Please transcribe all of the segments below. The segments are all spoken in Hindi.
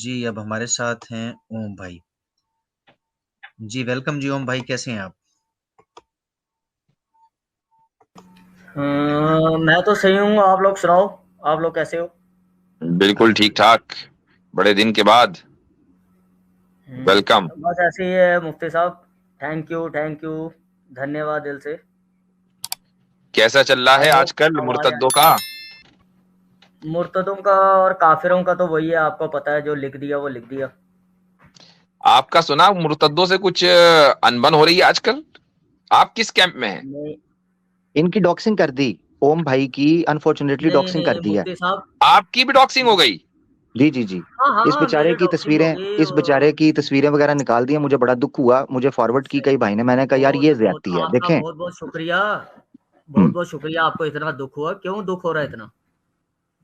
जी, अब हमारे साथ हैं ओम भाई। जी, वेलकम जी ओम भाई, कैसे हैं आप? मैं तो सही हूँ। आप लोग सुनाओ। आप लोग कैसे हो? बिल्कुल ठीक ठाक। बड़े दिन के बाद वेलकम। बस ऐसे ही है मुफ्ती साहब। Thank you. धन्यवाद दिल से। कैसा चल रहा आई है होप आजकल हमारे मुर्तद्दों का? मुर्तदों का और काफिरों का तो वही है, आपको पता है, जो लिख दिया वो लिख दिया। आपका सुना मुर्तद्दों से कुछ अनबन हो रही है आजकल। आप किस कैंप में हैं? नहीं इनकी डॉक्सिंग कर दी। ओम भाई की अनफॉर्चुनेटली नहीं डॉक्सिंग कर नहीं दी है। मुफ्ती साहब। आपकी भी डॉक्सिंग हो गई? जी जी जी। हाँ इस हाँ, बेचारे मेरी की डॉक्सिंग तस्वीरें होगी। इस बेचारे की तस्वीरें वगैरह निकाल दी हैं। मुझे बड़ा दुख हुआ, मुझे फॉरवर्ड की कई भाई ने। मैंने कहा यार बहुत ये बहुत ज्यादती है, आपका देखें। बहुत बहुत शुक्रिया। बहुत हम्म। बहुत शुक्रिया, आपको इतना दुख हुआ, क्यों दुख हो रहा है इतना?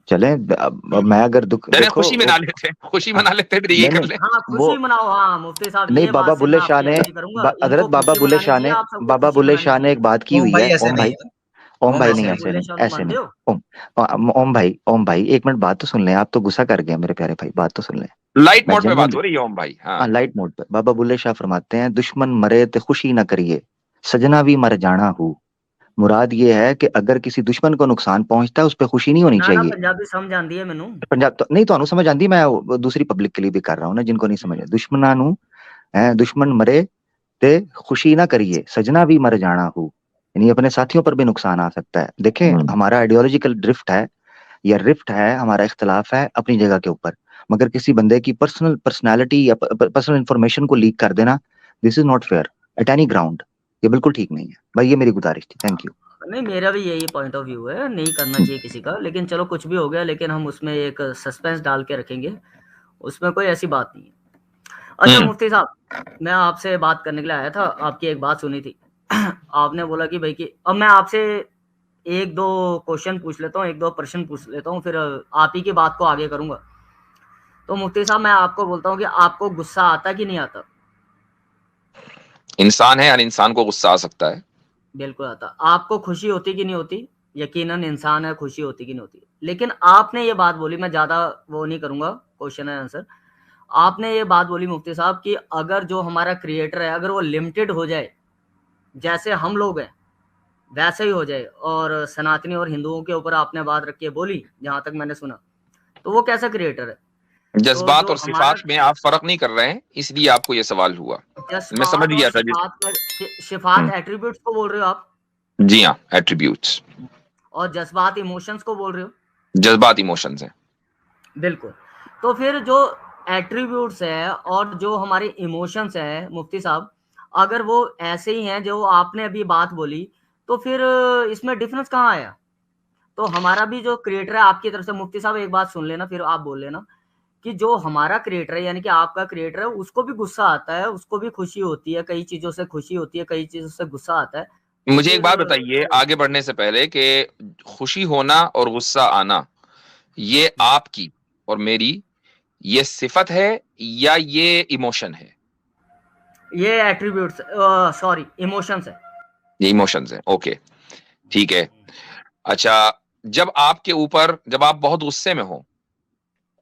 चलें, अब मैं अगर दुख चले देखो खुशी मना लेते हैं, खुशी हाँ, मना लेते हैं, फिर ये नहीं कर नहीं, ले। हाँ, वो खुशी मनाओ। हाँ मुफ्ती साहब, नहीं, ये बाबा बात से मैं बुल्ले शाह आपकी ने एग्री करूंगा। हजरत इनको बाबा खुशी बुल्ले मनानी शाह चाहिए, ने आप सबको बाबा खुशी बुल्ले मनानी शाह ने चाहिए। एक बात की ओम हुई भाई है। ऐसे ओम नहीं भाई, है। ओम ओम भाई ऐसे नहीं, बाबा नहीं ऐसे है। बुल्ले नहीं, शाह को ऐसे मानते नहीं। हो? ओम भाई एक मिनट बात तो सुन लें। आप तो गुस्सा कर गए मेरे प्यारे भाई, बात तो सुन लें। लाइट मैं मोड पे बात जेन्युइनली, हो रही है ओम भाई, हाँ। हाँ, लाइट मोड पे बाबा बुल्ले शाह फरमाते हैं, दुश्मन मरे तो खुशी ना करिए, सजना भी मर जाना हूँ। मुराद ये है कि अगर किसी दुश्मन को नुकसान पहुंचता है उस पर खुशी नहीं होनी ना ना, चाहिए। पंजाबी समझ आती है मैनू। पंजाब तो नहीं, ਤੁਹਾਨੂੰ समझ आंदी, मैं वो दूसरी पब्लिक के लिए भी कर रहा हूँ ना, जिनको नहीं समझ। दुश्मना नु है, दुश्मन मरे ते खुशी ना करिए, सजना भी मर जाना हो। यानी अपने साथियों पर भी नुकसान आ सकता है। देखें, हम्म। हमारा आइडियोलॉजिकल ड्रिफ्ट है या रिफ्ट है, हमारा इख्तलाफ है अपनी जगह के ऊपर, मगर किसी बंदे की पर्सनालिटी या पर्सनल इंफॉर्मेशन को लीक कर देना, this is not fair at any ground. ये बिल्कुल ठीक नहीं है भाई, ये मेरी गुजारिश थी। Thank you. नहीं, मेरा भी यही पॉइंट ऑफ व्यू है, नहीं करना चाहिए किसी का, लेकिन चलो कुछ भी हो गया, लेकिन हम उसमें एक सस्पेंस डाल के रखेंगे। उसमें कोई ऐसी बात नहीं है। अच्छा हम्म। मुफ्ती साहब, मैं आपसे बात करने के लिए आया था। आपकी एक बात सुनी थी। आपने बोला कि भाई कि अब मैं आपसे एक दो क्वेश्चन पूछ लेता हूँ, एक दो प्रश्न पूछ लेता हूँ, फिर आप ही की बात को आगे करूंगा। तो मुफ्ती साहब, मैं आपको बोलता हूँ कि आपको गुस्सा आता कि नहीं आता? इंसान है, हर इंसान को गुस्सा आ सकता है। बिल्कुल आता। आपको खुशी होती कि नहीं होती? यकीनन इंसान है, खुशी होती कि नहीं होती? लेकिन आपने ये बात बोली, मैं ज्यादा वो नहीं करूंगा, क्वेश्चन है आंसर। आपने ये बात बोली मुफ्ती साहब कि अगर जो हमारा क्रिएटर है, अगर वो लिमिटेड हो जाए, जैसे हम लोग हैं वैसे ही हो जाए, और सनातनी और हिंदुओं के ऊपर आपने बात रखी है, बोली जहां तक मैंने सुना, तो वो कैसा क्रिएटर है? तो जज्बात जो और हमारा सिफात में आप फर्क नहीं कर रहे हैं, इसलिए आपको ये सवाल हुआ। मैं समझ जज्बात और गया था जिस। सिफात में, सिफात हम्म, एट्रीब्यूट्स को बोल रहे हो आप? जी हाँ, एट्रीब्यूट्स। और जज्बात इमोशंस को बोल रहे हो? जज्बात इमोशंस हैं। बिल्कुल। तो फिर जो एट्रीब्यूट्स है और जो हमारे इमोशंस है मुफ्ती साहब, अगर वो ऐसे ही हैं जो आपने अभी बात बोली, तो फिर इसमें डिफरेंस कहाँ आया? तो हमारा भी जो क्रिएटर है आपकी तरफ से, मुफ्ती साहब एक बात सुन लेना फिर आप बोल लेना, कि जो हमारा क्रिएटर है यानी कि आपका क्रिएटर है, उसको भी गुस्सा आता है, उसको भी खुशी होती है, कई चीजों से खुशी होती है, कई चीजों से गुस्सा आता है। तो मुझे एक फिर बात बताइए आगे बढ़ने से पहले कि खुशी होना और गुस्सा आना, ये आपकी और मेरी ये सिफत है या ये इमोशन है? ये एट्रीब्यूट्स, सॉरी, इमोशंस है। ये इमोशंस है, ओके, ठीक है। अच्छा, जब आपके ऊपर, जब आप बहुत गुस्से में हो,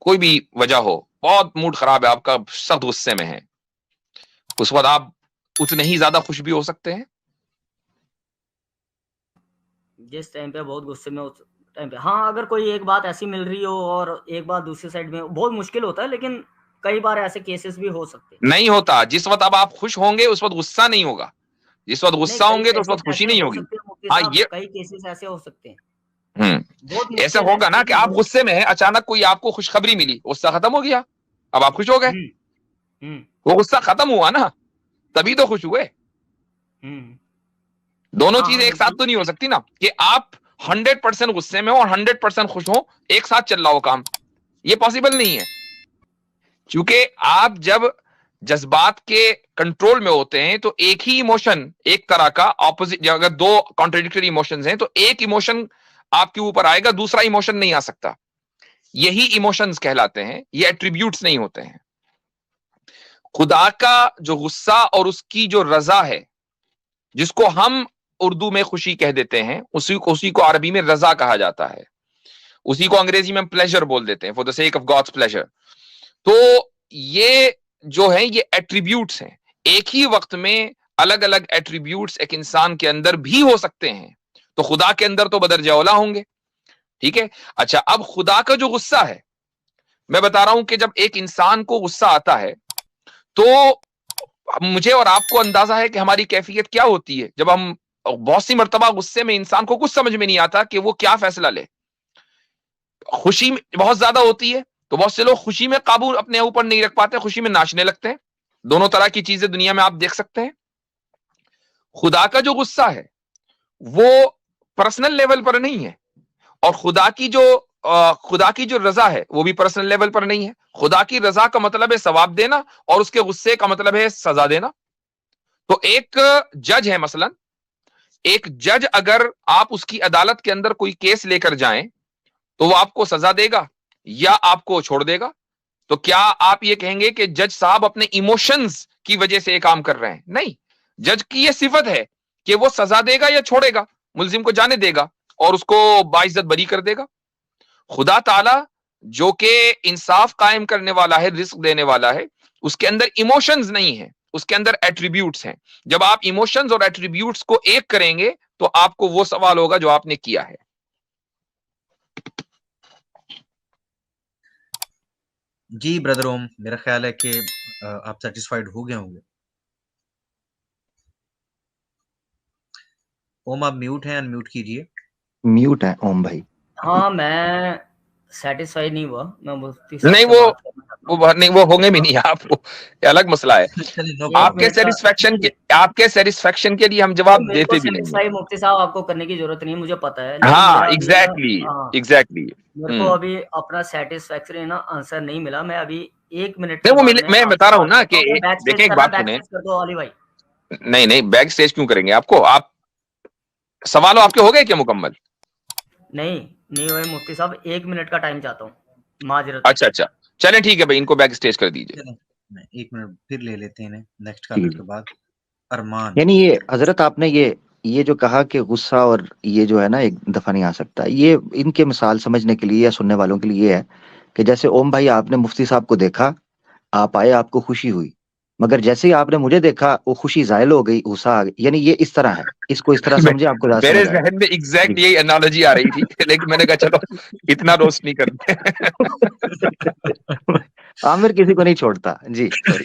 कोई भी वजह हो, बहुत मूड खराब है आपका, सख्त गुस्से में है, उस वक्त आप उतने ही ज्यादा खुश भी हो सकते हैं। जिस टाइम पे बहुत गुस्से में, उस टाइम पे हाँ, अगर कोई एक बात ऐसी मिल रही हो और एक बात दूसरी साइड में, बहुत मुश्किल होता है, लेकिन कई बार ऐसे केसेस भी हो सकते हैं। नहीं होता, जिस वक्त अब आप खुश होंगे उस वक्त गुस्सा नहीं होगा, जिस वक्त नहीं, गुस्सा कई होंगे तो उस केसेस वक्त खुशी ऐसे नहीं हो होगी। सकते हैं मुफ्ती हाँ साहब, ये। कई केसेस ऐसे हो सकते हैं। हम्म। बहुत ऐसा मुश्किल है, होगा ना कि लेकिन आप हो। गुस्से में हैं, अचानक कोई आपको खुशखबरी मिली, गुस्सा खत्म हो गया, अब आप खुश हो गए। हम्म हम्म वो गुस्सा खत्म हुआ ना, तभी तो खुश हुए। हम्म। दोनों हाँ चीजें हाँ, एक साथ बिल्कुल। तो नहीं हो सकती ना, कि आप 100% गुस्से में हो और 100% खुश हो, एक साथ चल रहा हो काम, ये पॉसिबल नहीं है। क्योंकि आप जब जज्बात के कंट्रोल में होते हैं तो एक ही इमोशन, एक तरह का ऑपोजिट, अगर दो कॉन्ट्रेडिक्टरी इमोशंस हैं तो एक इमोशन आपके ऊपर आएगा, दूसरा इमोशन नहीं आ सकता। यही इमोशंस कहलाते हैं, ये एट्रीब्यूट्स नहीं होते हैं। खुदा का जो गुस्सा और उसकी जो रजा है, जिसको हम उर्दू में खुशी कह देते हैं, उसी को अरबी में रजा कहा जाता है। उसी को अंग्रेजी में प्लेजर बोल देते हैं, for the sake of God's pleasure. तो ये जो है ये एट्रीब्यूट्स हैं, एक ही वक्त में अलग अलग एट्रीब्यूट्स एक इंसान के अंदर भी हो सकते हैं। तो खुदा के अंदर तो बदरजा औला होंगे, ठीक है। अच्छा, अब खुदा का जो गुस्सा है, मैं बता रहा हूं कि जब एक इंसान को गुस्सा आता है तो मुझे और आपको अंदाजा है कि हमारी कैफियत क्या होती है। जब हम बहुत सी मर्तबा गुस्से में इंसान को कुछ समझ में नहीं आता कि वो क्या फैसला ले। खुशी बहुत ज्यादा होती है तो बहुत से लोग खुशी में काबू अपने ऊपर नहीं रख पाते, खुशी में नाचने लगते हैं। दोनों तरह की चीजें दुनिया में आप देख सकते हैं। खुदा का जो गुस्सा है वो पर्सनल लेवल पर नहीं है, और खुदा की जो रजा है वो भी पर्सनल लेवल पर नहीं है। खुदा की रजा का मतलब है सवाब देना, और उसके गुस्से का मतलब है सजा देना। तो एक जज है, मसलन एक जज, अगर आप उसकी अदालत के अंदर कोई केस लेकर जाएं तो वो आपको सजा देगा या आपको छोड़ देगा। तो क्या आप ये कहेंगे कि जज साहब अपने इमोशंस की वजह से ये काम कर रहे हैं? नहीं, जज की ये सिफत है कि वो सजा देगा या छोड़ेगा, मुल्जिम को जाने देगा और उसको बाइज्जत बरी कर देगा। खुदा ताला जो कि इंसाफ कायम करने वाला है, रिस्क देने वाला है, उसके अंदर इमोशंस नहीं है, उसके अंदर एट्रीब्यूट्स हैं। जब आप इमोशंस और एट्रीब्यूट्स को एक करेंगे तो आपको वो सवाल होगा जो आपने किया है। जी ब्रदर ओम, मेरा ख्याल है कि आप सेटिस्फाइड हो गए होंगे। ओम आप म्यूट हैं, अनम्यूट कीजिए। म्यूट है ओम भाई। हाँ, मैं सेटिस्फाई नहीं हुआ, मैं मुफ्ती साहब नहीं से वो बात करना चाहता हूँ। नहीं, वो होंगे भी नहीं आप, वो अलग मसला है। चलिए नो एक आपके मिनट का सेटिस्फेक्शन के आपके सेटिस्फेक्शन के लिए हम जवाब मेरे को देते भी नहीं हैं। सेटिस्फाई मुफ्ती साहब आपको करने की जरूरत नहीं है, मुझे पता है। लेकिन हाँ, मेरा अभी ना हाँ, एग्जैक्टली मेरे को अभी अपना सेटिस्फैक्टरी ना आंसर नहीं मिला। मैं अभी 1 मिनट के नहीं, वो बाद मिले, में मैं आपसे बता रहा हूँ बात ना करता कि हूँ। बैक स्टेज देखें, एक करना, बात बैक सुने। स्टेज कर दो अली भाई। नहीं, बैक स्टेज क्यों करेंगे आपको? आप सवाल आपके हो गए क्या मुकम्मल? नहीं हुए मुफ्ती साहब, 1 मिनट का टाइम चाहता हूँ, माजरत। अच्छा, चलें ठीक है भाई, इनको बैक स्टेज कर दीजिए। चलें, 1 मिनट फिर ले लेते हैं नेक्स्ट कॉलर के बाद। अरमान, यानी ये हजरत आपने ये जो कहा कि गुस्सा और ये जो है ना एक दफा नहीं आ सकता, ये इनके मिसाल समझने के लिए या सुनने वालों के लिए ये है कि जैसे ओम भाई आपने मुफ्ती साहब को देखा, आप आए, आपको खुशी हुई, मगर जैसे ही आपने मुझे देखा वो खुशी जायल हो गई, गुस्सा आ गई। यानी ये इस तरह है, इसको इस तरह समझे, आपको ज्यादा मेरे समझ आएगा। जहन में एग्जैक्ट जी। यही एनालॉजी आ रही थी लेकिन मैंने कहा चलो इतना रोस्ट नहीं करते। आमिर किसी को नहीं छोड़ता जी, सॉरी।